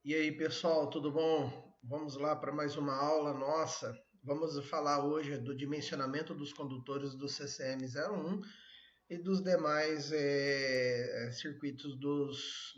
E aí, pessoal, tudo bom? Vamos lá para mais uma aula nossa. Vamos falar hoje do dimensionamento dos condutores do CCM01 e dos demais circuitos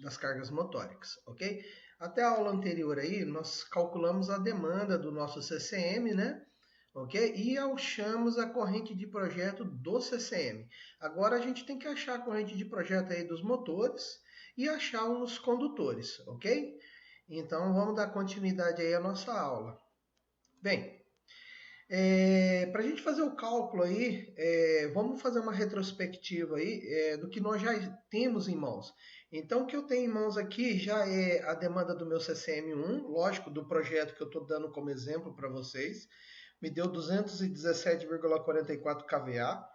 das cargas motóricas, ok? Até a aula anterior aí, nós calculamos a demanda do nosso CCM, né? Ok? E achamos a corrente de projeto do CCM. Agora a gente tem que achar a corrente de projeto aí dos motores e achar os condutores, ok? Então vamos dar continuidade aí à nossa aula. Bem, para a gente fazer o cálculo aí, vamos fazer uma retrospectiva aí do que nós já temos em mãos. Então, o que eu tenho em mãos aqui já é a demanda do meu CCM1, lógico, do projeto que eu estou dando como exemplo para vocês. Me deu 217,44 kVA.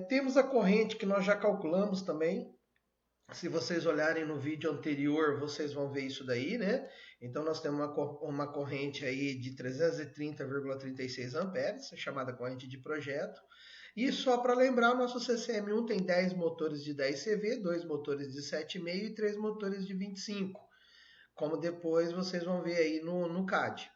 Temos a corrente que nós já calculamos também. Se vocês olharem no vídeo anterior, vocês vão ver isso daí, né? Então nós temos uma corrente aí de 330,36 amperes, chamada corrente de projeto. E só para lembrar, o nosso CCM1 tem 10 motores de 10 CV, 2 motores de 7,5 e 3 motores de 25, como depois vocês vão ver aí no CAD.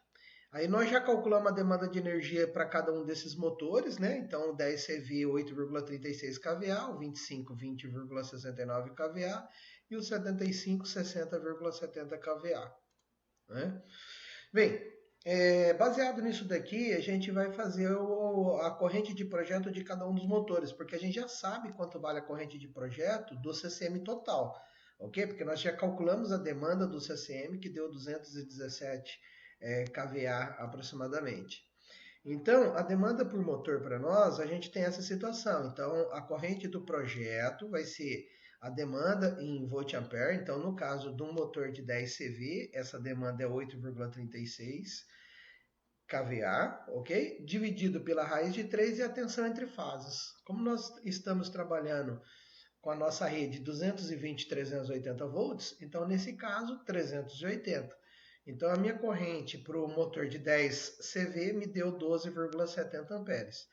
Aí nós já calculamos a demanda de energia para cada um desses motores, né? Então o 10CV 8,36 kVA, o 25 20,69 kVA e o 75 60,70 kVA, né? Bem, baseado nisso daqui, a gente vai fazer a corrente de projeto de cada um dos motores, porque a gente já sabe quanto vale a corrente de projeto do CCM total, ok? Porque nós já calculamos a demanda do CCM, que deu 217 kVA aproximadamente. Então, a demanda por motor para nós, a gente tem essa situação. Então, a corrente do projeto vai ser a demanda em volt-ampere. Então, no caso de um motor de 10 CV, essa demanda é 8,36 kVA, ok? Dividido pela raiz de 3 e a tensão entre fases. Como nós estamos trabalhando com a nossa rede 220 380 volts, então nesse caso 380. Então a minha corrente para o motor de 10 CV me deu 12,70 amperes.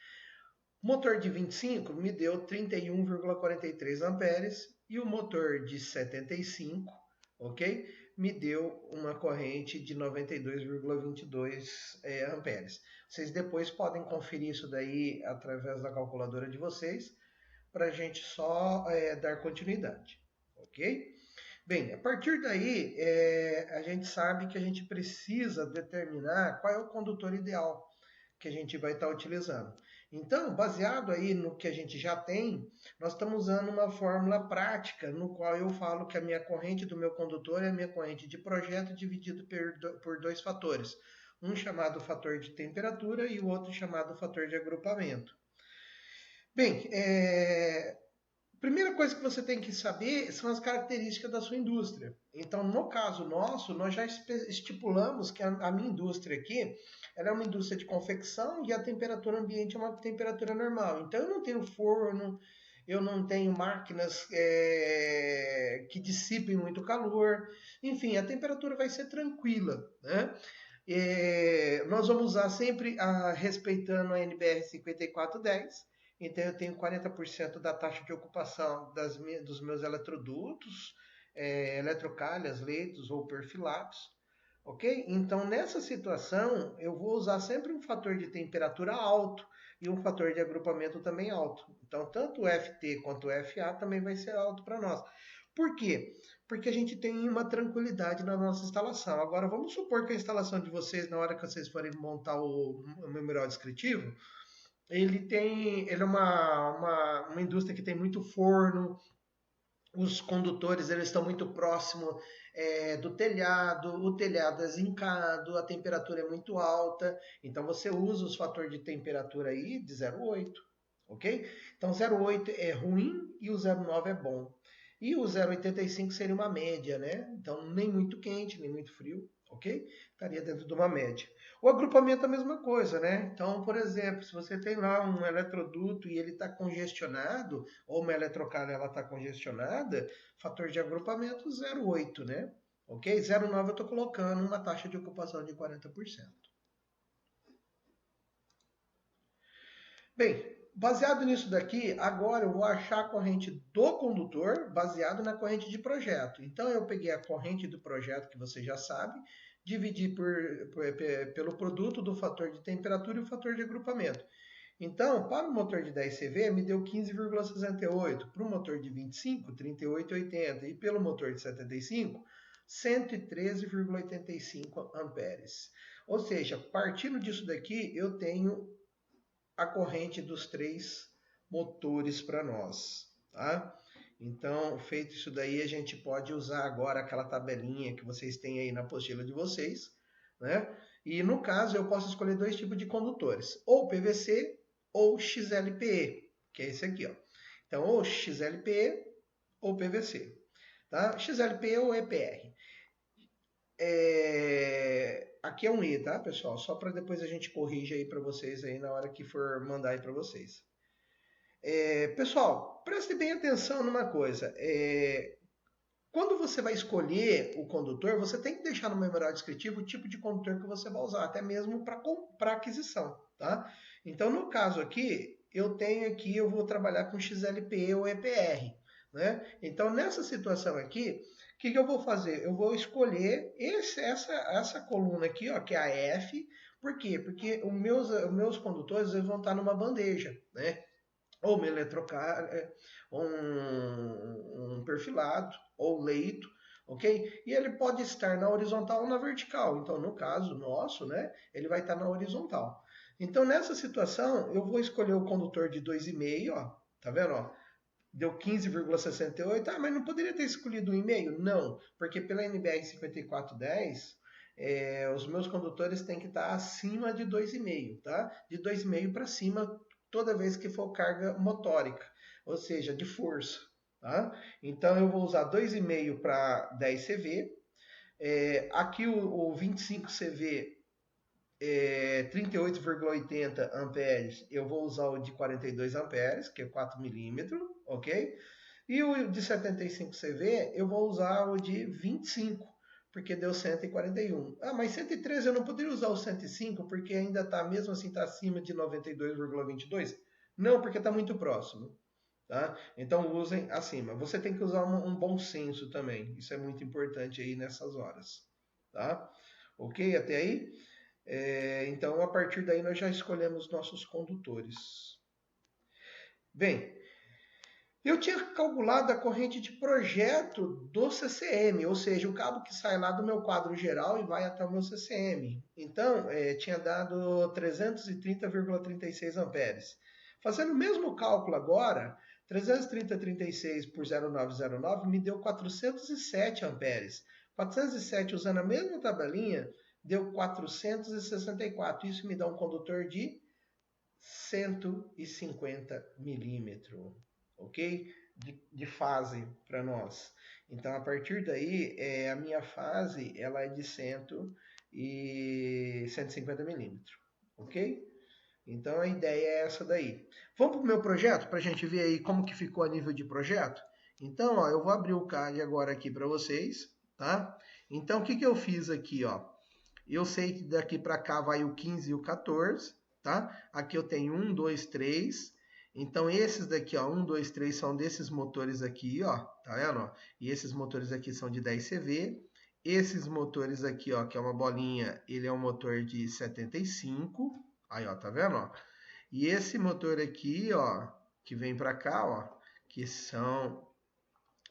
O motor de 25 me deu 31,43 amperes e o motor de 75, ok? Me deu uma corrente de 92,22 amperes. Vocês depois podem conferir isso daí através da calculadora de vocês, para a gente só dar continuidade, ok? Bem, a partir daí, a gente sabe que a gente precisa determinar qual é o condutor ideal que a gente vai estar utilizando. Então, baseado aí no que a gente já tem, nós estamos usando uma fórmula prática, no qual eu falo que a minha corrente do meu condutor é a minha corrente de projeto dividido por dois fatores. Um chamado fator de temperatura e o outro chamado fator de agrupamento. Bem, primeira coisa que você tem que saber são as características da sua indústria. Então, no caso nosso, nós já estipulamos que a minha indústria aqui, ela é uma indústria de confecção e a temperatura ambiente é uma temperatura normal. Então, eu não tenho forno, eu não tenho máquinas que dissipem muito calor. Enfim, a temperatura vai ser tranquila, né? Nós vamos usar sempre respeitando a NBR 5410. Então eu tenho 40% da taxa de ocupação dos meus eletrodutos, eletrocalhas, leitos ou perfilados, ok? Então nessa situação eu vou usar sempre um fator de temperatura alto e um fator de agrupamento também alto. Então tanto o FT quanto o FA também vai ser alto para nós. Por quê? Porque a gente tem uma tranquilidade na nossa instalação. Agora vamos supor que a instalação de vocês, na hora que vocês forem montar o memorial descritivo, ele é uma indústria que tem muito forno, os condutores eles estão muito próximos do telhado, o telhado é zincado, a temperatura é muito alta, então você usa os fatores de temperatura aí de 0,8, ok? Então 0,8 é ruim e o 0,9 é bom. E o 0,85 seria uma média, né? Então nem muito quente, nem muito frio, ok? Estaria dentro de uma média. O agrupamento é a mesma coisa, né? Então, por exemplo, se você tem lá um eletroduto e ele está congestionado, ou uma eletrocalha ela está congestionada, fator de agrupamento 0,8, né? Ok? 0,9 eu estou colocando uma taxa de ocupação de 40%. Bem, Baseado nisso daqui, agora eu vou achar a corrente do condutor baseado na corrente de projeto. Então eu peguei a corrente do projeto, que você já sabe, dividi pelo produto do fator de temperatura e o fator de agrupamento. Então, para o motor de 10 CV, me deu 15,68. Para o motor de 25, 38,80. E pelo motor de 75, 113,85 amperes. Ou seja, partindo disso daqui, eu tenho a corrente dos 3 motores para nós, tá? Então, feito isso daí, a gente pode usar agora aquela tabelinha que vocês têm aí na apostila de vocês, né? E no caso, eu posso escolher 2 tipos de condutores, ou PVC ou XLPE, que é esse aqui, ó. Então, ou XLPE ou PVC, tá? XLPE ou EPR. Aqui é um E, tá, pessoal? Só para depois a gente corrige aí para vocês aí na hora que for mandar aí para vocês. Pessoal, preste bem atenção numa coisa. Quando você vai escolher o condutor, você tem que deixar no memorial descritivo o tipo de condutor que você vai usar, até mesmo para aquisição, tá? Então, no caso aqui, eu vou trabalhar com XLPE ou EPR, né? Então, nessa situação aqui, o que eu vou fazer? Eu vou escolher essa coluna aqui, ó, que é a F. Por quê? Porque os meus condutores eles vão estar numa bandeja, né? Ou uma eletrocarga, um perfilado, ou leito, ok? E ele pode estar na horizontal ou na vertical. Então, no caso nosso, né, ele vai estar na horizontal. Então, nessa situação, eu vou escolher o condutor de 2,5, ó, tá vendo, ó? Deu 15,68. Ah, mas não poderia ter escolhido 1,5? Não, porque pela NBR 5410, os meus condutores têm que estar acima de 2,5, tá? De 2,5 para cima, toda vez que for carga motórica, ou seja, de força, tá? Então eu vou usar 2,5 para 10 CV. Aqui o 25 CV 38,80 amperes, eu vou usar o de 42 amperes, que é 4 milímetros, ok? E o de 75 CV, eu vou usar o de 25, porque deu 141. Ah, mas 113 eu não poderia usar o 105, porque ainda está, mesmo assim, está acima de 92,22? Não, porque está muito próximo. Tá? Então usem acima. Você tem que usar um bom senso também. Isso é muito importante aí nessas horas. Tá? Ok? Até aí? Então, a partir daí, nós já escolhemos nossos condutores. Bem, eu tinha calculado a corrente de projeto do CCM, ou seja, o cabo que sai lá do meu quadro geral e vai até o meu CCM. Então, tinha dado 330,36 amperes. Fazendo o mesmo cálculo agora, 330,36 por 0,909 me deu 407 amperes. 407 usando a mesma tabelinha, deu 464. Isso me dá um condutor de 150 milímetros, ok? De fase para nós. Então, a partir daí, a minha fase ela é de 150 milímetros, ok? Então, a ideia é essa daí. Vamos para o meu projeto, para a gente ver aí como que ficou a nível de projeto? Então, ó, eu vou abrir o CAD agora aqui para vocês, tá? Então, o que eu fiz aqui, ó? Eu sei que daqui para cá vai o 15 e o 14, tá? Aqui eu tenho 1, 2, 3. Então, esses daqui, ó, 1, 2, 3 são desses motores aqui, ó, tá vendo? Ó? E esses motores aqui são de 10 CV. Esses motores aqui, ó, que é uma bolinha, ele é um motor de 75. Aí, ó, tá vendo, ó? E esse motor aqui, ó, que vem para cá, ó, que são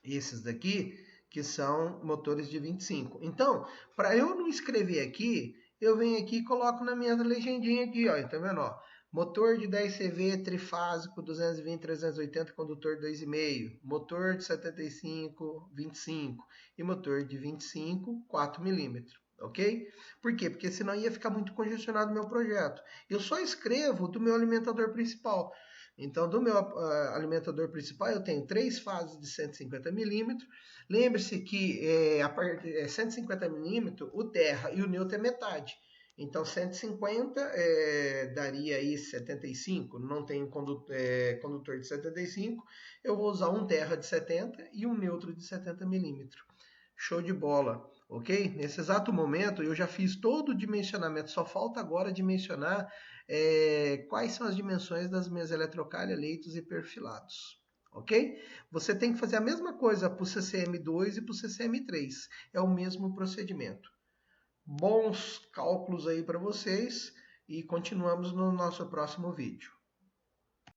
esses daqui, que são motores de 25. Então, para eu não escrever aqui, eu venho aqui e coloco na minha legendinha aqui, ó, tá vendo, ó? Motor de 10 CV trifásico 220 380 condutor 2,5, motor de 75 25 e motor de 25 4 milímetros. Ok? Por quê? Porque senão ia ficar muito congestionado o meu projeto. Eu só escrevo do meu alimentador principal. Então, do meu alimentador principal, eu tenho 3 fases de 150 milímetros. Lembre-se que a parte 150 milímetros, o terra e o neutro é metade. Então, 150 daria aí 75. Não tenho condutor de 75. Eu vou usar um terra de 70 e um neutro de 70 milímetros. Show de bola. ok? Nesse exato momento eu já fiz todo o dimensionamento, só falta agora dimensionar quais são as dimensões das minhas eletrocalha, leitos e perfilados, ok? Você tem que fazer a mesma coisa para o CCM2 e para o CCM3, é o mesmo procedimento. Bons cálculos aí para vocês e continuamos no nosso próximo vídeo.